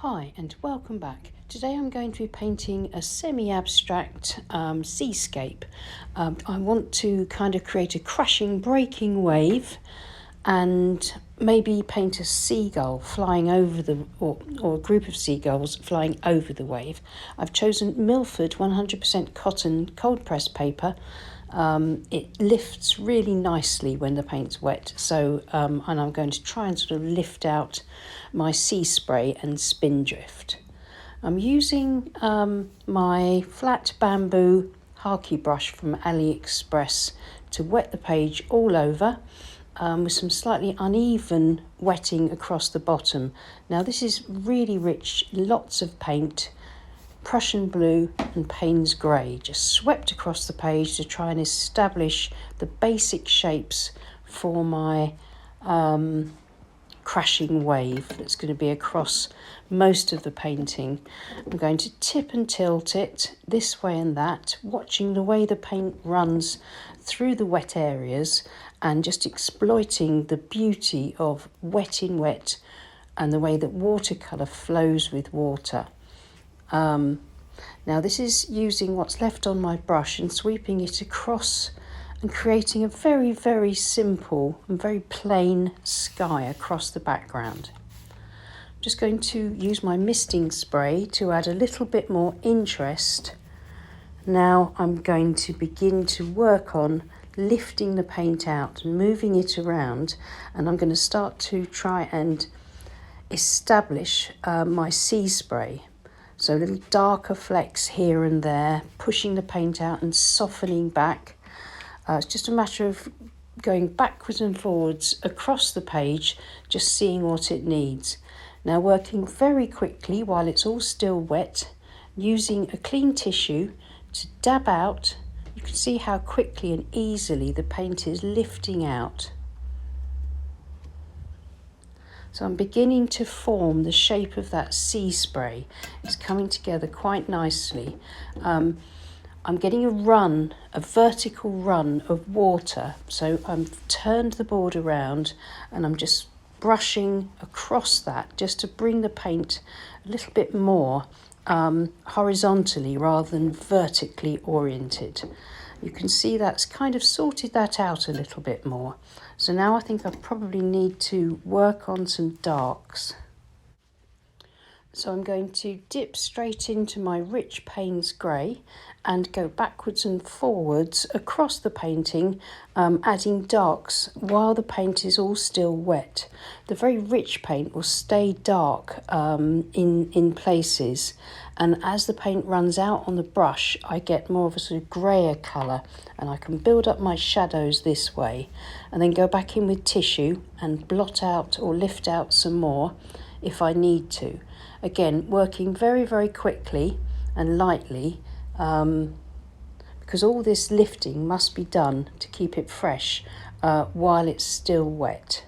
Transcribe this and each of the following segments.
Hi and welcome back. Today I'm going to be painting a semi-abstract seascape. I want to kind of create a crashing, breaking wave and maybe paint a seagull flying over or a group of seagulls flying over the wave. I've chosen Millford 100% cotton cold press paper. It lifts really nicely when the paint's wet, so and I'm going to try and sort of lift out my sea spray and spindrift. I'm using my flat bamboo hake brush from AliExpress to wet the page all over with some slightly uneven wetting across the bottom. Now this is really rich, lots of paint, Prussian blue and Paynes grey, just swept across the page to try and establish the basic shapes for my crashing wave that's going to be across most of the painting. I'm going to tip and tilt it this way and that, watching the way the paint runs through the wet areas and just exploiting the beauty of wet in wet and the way that watercolour flows with water. Now this is using what's left on my brush and sweeping it across and creating a very, very simple and very plain sky across the background. I'm just going to use my misting spray to add a little bit more interest. Now I'm going to begin to work on lifting the paint out and moving it around, and I'm going to start to try and establish my sea spray. So little darker flecks here and there, pushing the paint out and softening back. It's just a matter of going backwards and forwards across the page, just seeing what it needs. Now working very quickly while it's all still wet, using a clean tissue to dab out. You can see how quickly and easily the paint is lifting out. So I'm beginning to form the shape of that sea spray. It's coming together quite nicely. I'm getting a vertical run of water. So I've turned the board around and I'm just brushing across that just to bring the paint a little bit more horizontally rather than vertically oriented. You can see that's kind of sorted that out a little bit more. So now I think I probably need to work on some darks. So I'm going to dip straight into my rich Paynes grey and go backwards and forwards across the painting, adding darks while the paint is all still wet. The very rich paint will stay dark in places, and as the paint runs out on the brush I get more of a sort of greyer colour, and I can build up my shadows this way and then go back in with tissue and blot out or lift out some more if I need to. Again, working very, very quickly and lightly because all this lifting must be done to keep it fresh while it's still wet.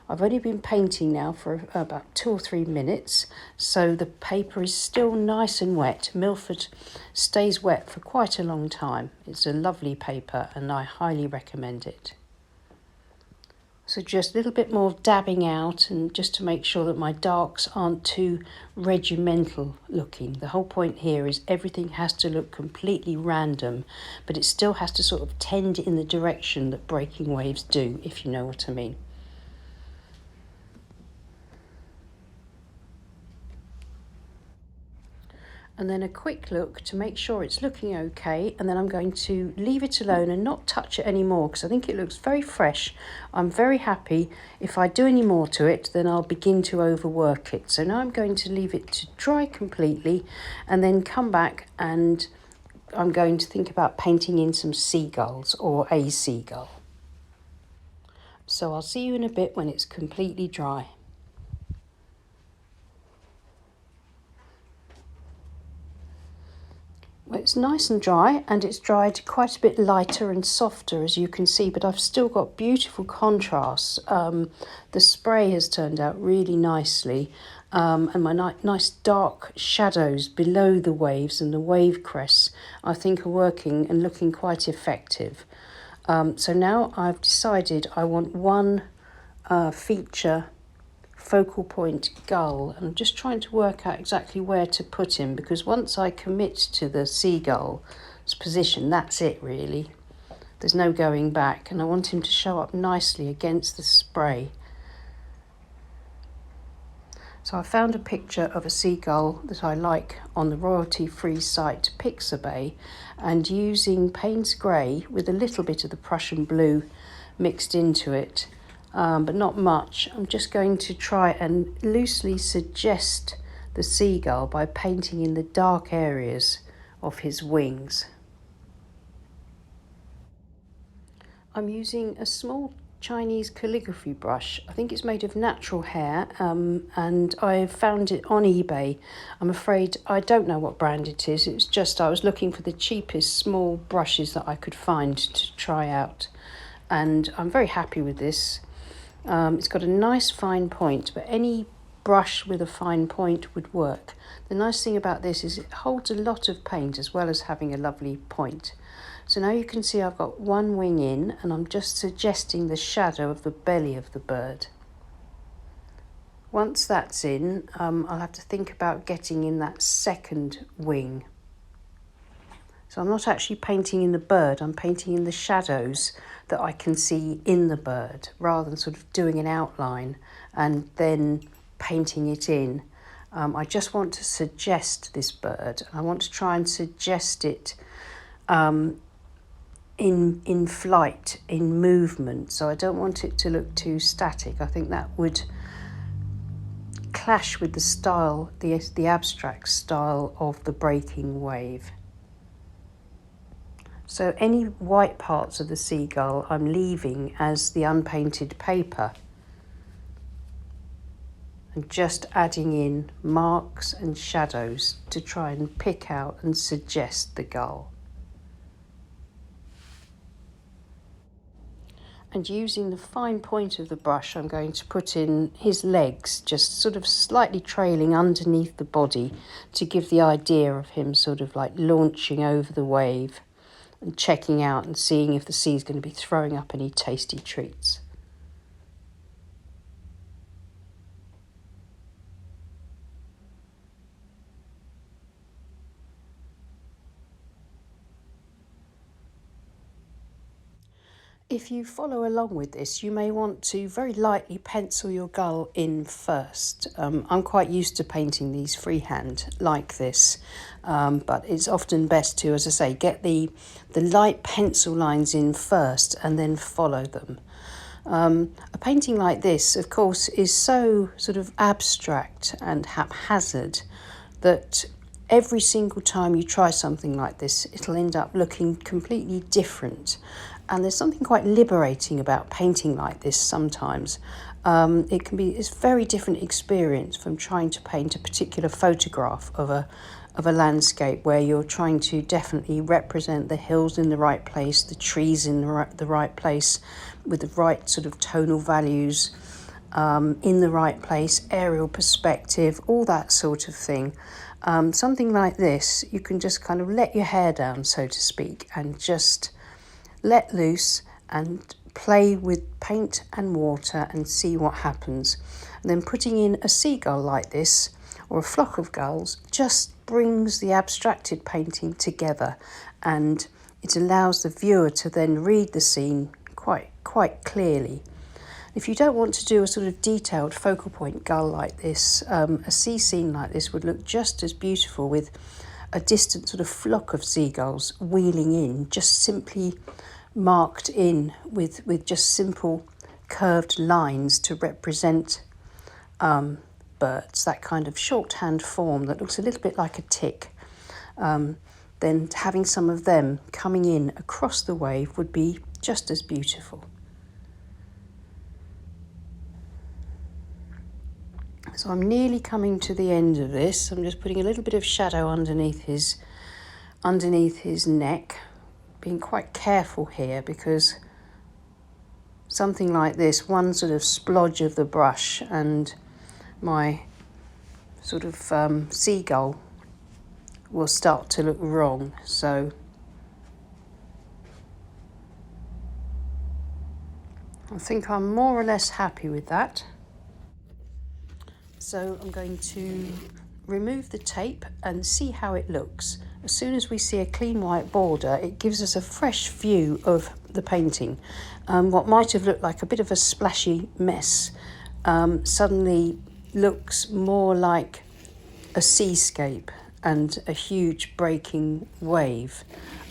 I've only been painting now for about 2 or 3 minutes, so the paper is still nice and wet. Millford stays wet for quite a long time. It's a lovely paper and I highly recommend it. So just a little bit more dabbing out, and just to make sure that my darks aren't too regimental looking. The whole point here is everything has to look completely random, but it still has to sort of tend in the direction that breaking waves do, if you know what I mean. And then a quick look to make sure it's looking okay, and then I'm going to leave it alone and not touch it anymore because I think it looks very fresh. I'm very happy. If I do any more to it, then I'll begin to overwork it. So now I'm going to leave it to dry completely and then come back, and I'm going to think about painting in some seagulls or a seagull. So I'll see you in a bit when it's completely dry. Well, it's nice and dry, and it's dried quite a bit lighter and softer, as you can see, but I've still got beautiful contrasts. The spray has turned out really nicely, and my nice dark shadows below the waves and the wave crests I think are working and looking quite effective. So now I've decided I want one feature focal point gull, and I'm just trying to work out exactly where to put him, because once I commit to the seagull's position, that's it really. There's no going back, and I want him to show up nicely against the spray. So I found a picture of a seagull that I like on the royalty-free site Pixabay, and using Paynes grey with a little bit of the Prussian blue mixed into it, but not much. I'm just going to try and loosely suggest the seagull by painting in the dark areas of his wings. I'm using a small Chinese calligraphy brush. I think it's made of natural hair, and I found it on eBay. I'm afraid I don't know what brand it is. It's just I was looking for the cheapest small brushes that I could find to try out, and I'm very happy with this. It's got a nice fine point, but any brush with a fine point would work. The nice thing about this is it holds a lot of paint as well as having a lovely point. So now you can see I've got one wing in, and I'm just suggesting the shadow of the belly of the bird. Once that's in, I'll have to think about getting in that second wing. So I'm not actually painting in the bird, I'm painting in the shadows that I can see in the bird, rather than sort of doing an outline and then painting it in. I just want to suggest this bird. I want to try and suggest it in flight, in movement, so I don't want it to look too static. I think that would clash with the style, the abstract style of the breaking wave. So any white parts of the seagull I'm leaving as the unpainted paper, and just adding in marks and shadows to try and pick out and suggest the gull. And using the fine point of the brush, I'm going to put in his legs, just sort of slightly trailing underneath the body to give the idea of him sort of like launching over the wave and checking out and seeing if the sea's going to be throwing up any tasty treats. If you follow along with this, you may want to very lightly pencil your gull in first. I'm quite used to painting these freehand like this, but it's often best to, as I say, get the light pencil lines in first and then follow them. A painting like this, of course, is so sort of abstract and haphazard that every single time you try something like this, it'll end up looking completely different. And there's something quite liberating about painting like this sometimes. It's a very different experience from trying to paint a particular photograph of a landscape, where you're trying to definitely represent the hills in the right place, the trees in the right place, with the right sort of tonal values in the right place, aerial perspective, all that sort of thing. Something like this, you can just kind of let your hair down, so to speak, and just let loose and play with paint and water and see what happens. And then putting in a seagull like this, or a flock of gulls, just brings the abstracted painting together, and it allows the viewer to then read the scene quite clearly. If you don't want to do a sort of detailed focal point gull like this, a sea scene like this would look just as beautiful with a distant sort of flock of seagulls wheeling in, just simply marked in with just simple curved lines to represent birds, that kind of shorthand form that looks a little bit like a tick. Then having some of them coming in across the wave would be just as beautiful. So I'm nearly coming to the end of this. I'm just putting a little bit of shadow underneath his neck, being quite careful here, because something like this, one sort of splodge of the brush and my sort of seagull will start to look wrong. So I think I'm more or less happy with that. So I'm going to remove the tape and see how it looks. As soon as we see a clean white border, it gives us a fresh view of the painting. What might have looked like a bit of a splashy mess suddenly looks more like a seascape and a huge breaking wave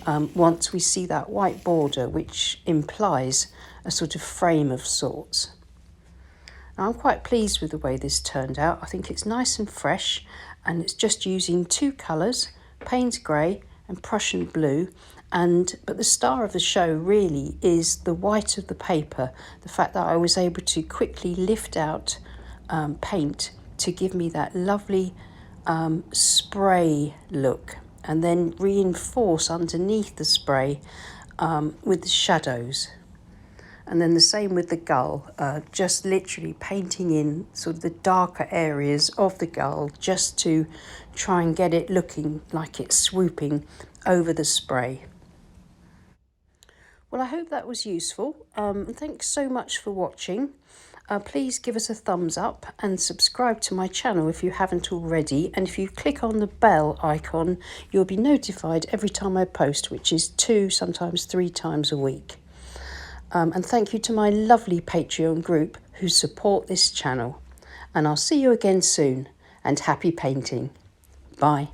once we see that white border, which implies a sort of frame of sorts. Now, I'm quite pleased with the way this turned out. I think it's nice and fresh, and it's just using two colours, Paynes grey and Prussian blue. But the star of the show really is the white of the paper, the fact that I was able to quickly lift out paint to give me that lovely spray look, and then reinforce underneath the spray with the shadows. And then the same with the gull, just literally painting in sort of the darker areas of the gull just to try and get it looking like it's swooping over the spray. Well, I hope that was useful. Thanks so much for watching. Please give us a thumbs up and subscribe to my channel if you haven't already. And if you click on the bell icon, you'll be notified every time I post, which is 2, sometimes 3 times a week. And thank you to my lovely Patreon group who support this channel. And I'll see you again soon, and happy painting. Bye.